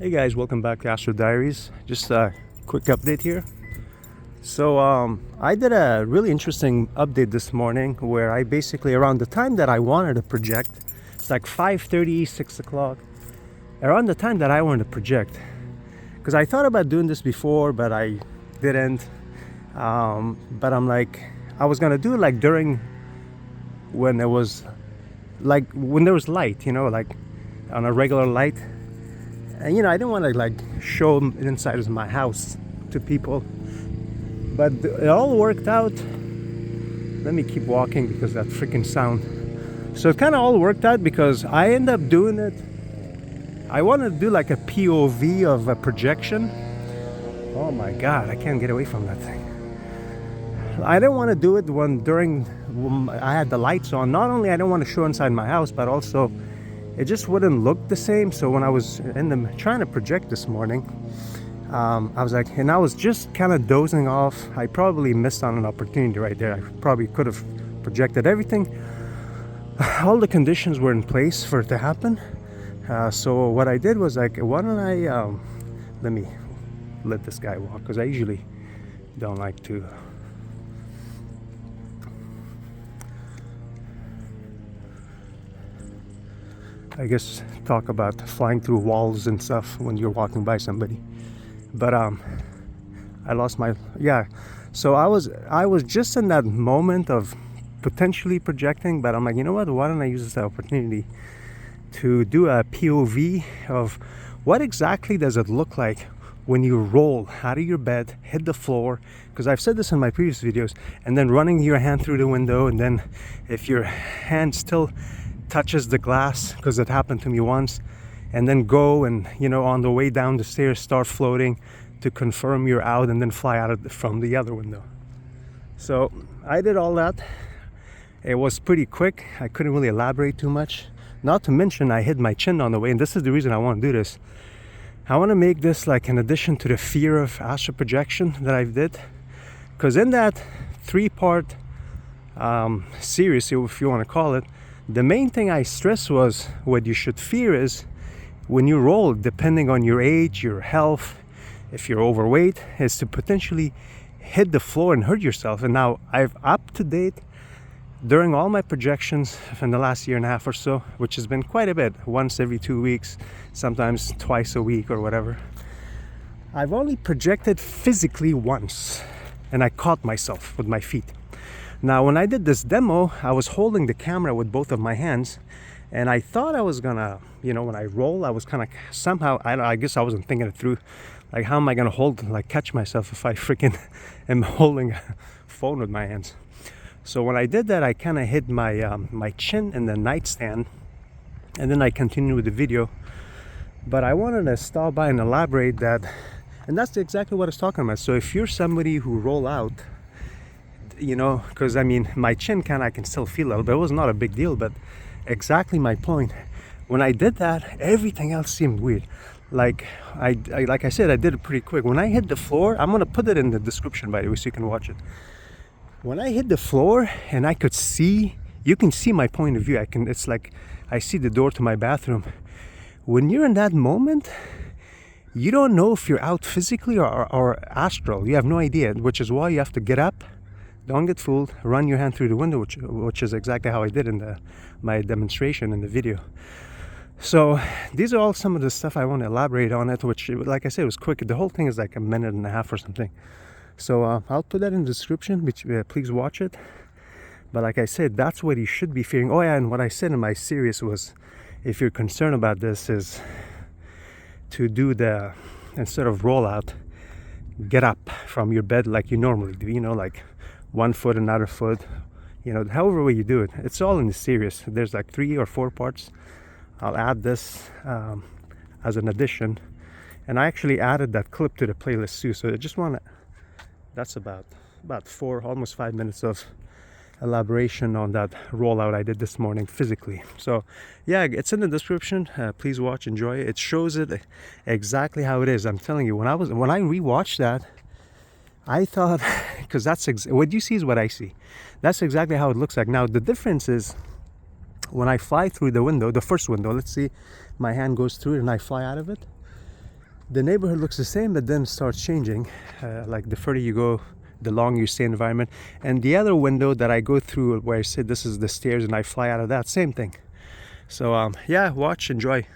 Hey guys, welcome back to Astro Diaries. Just a quick update here. So I did a really interesting update this morning where I basically, around the time that I wanted to project, it's like 5:30, 6 o'clock, around the time that I wanted to project, because I thought about doing this before but I didn't. But I'm like, I was gonna do it like during when it was like when there was light, like on a regular light. And I didn't want to like show inside of my house to people, but it all worked out. Let me keep walking because that freaking sound. So it kind of all worked out because I ended up doing it. I wanted to do like a POV of a projection. Oh my god, I can't get away from that thing. I didn't want to do it when I had the lights on. Not only I didn't want to show inside my house, but also it just wouldn't look the same. So when I was trying to project this morning, I was like, and I was just kind of dozing off. I probably missed on an opportunity right there. I probably could have projected everything. All the conditions were in place for it to happen. So what I did was like, why don't I let me let this guy walk, because I usually don't like to. I guess talk about flying through walls and stuff when you're walking by somebody. But I lost my so I was just in that moment of potentially projecting, but I'm like, you know what, why don't I use this opportunity to do a POV of what exactly does it look like when you roll out of your bed, hit the floor, because I've said this in my previous videos, and then running your hand through the window, and then if your hand still touches the glass, because it happened to me once, and then go and on the way down the stairs start floating to confirm you're out, and then fly out from the other window. So I did all that. It was pretty quick. I couldn't really elaborate too much, not to mention I hit my chin on the way, and this is the reason I want to do this. I want to make this like an addition to the fear of astral projection that I did, because in that 3-part series, if you want to call it, the main thing I stressed was what you should fear is when you roll, depending on your age, your health, if you're overweight, is to potentially hit the floor and hurt yourself. And now I've up to date during all my projections in the last year and a half or so, which has been quite a bit, once every 2 weeks, sometimes twice a week or whatever. I've only projected physically once, and I caught myself with my feet. Now, when I did this demo, I was holding the camera with both of my hands, and I thought I was gonna, when I roll, I was kind of somehow, I guess I wasn't thinking it through, like how am I gonna catch myself if I freaking am holding a phone with my hands. So when I did that, I kind of hit my chin in the nightstand, and then I continued with the video. But I wanted to stop by and elaborate that, and that's exactly what I was talking about. So if you're somebody who roll out, because I mean, my chin I can still feel it, but it was not a big deal. But exactly my point. When I did that, everything else seemed weird. Like I said, I did it pretty quick. When I hit the floor, I'm gonna put it in the description, by the way, so you can watch it. When I hit the floor and I could see, you can see my point of view. It's like I see the door to my bathroom. When you're in that moment, you don't know if you're out physically or astral. You have no idea, which is why you have to get up. Don't get fooled. Run your hand through the window, which is exactly how I did in my demonstration in the video. So these are all some of the stuff I want to elaborate on it, which, like I said, was quick. The whole thing is like a minute and a half or something. So I'll put that in the description, which please watch it. But like I said, that's what you should be fearing. Oh yeah, and what I said in my series was, if you're concerned about this, is to do instead of rollout, get up from your bed like you normally do, like 1 foot, another foot, however way you do it. It's all in the series. There's like 3 or 4 parts. I'll add this as an addition, and I actually added that clip to the playlist too. So I just want to, that's about 4, almost 5 minutes of elaboration on that rollout I did this morning physically. So yeah, it's in the description. Please watch, enjoy it. It shows it exactly how it is. I'm telling you, when I rewatched that, I thought, because what you see is what I see. That's exactly how it looks like. Now the difference is, when I fly through the window, the first window, let's see, my hand goes through it and I fly out of it. the neighborhood looks the same, but then starts changing. Like the further you go, the longer you stay in the environment. And the other window that I go through where I say this is the stairs and I fly out of that, same thing. So yeah, watch, enjoy.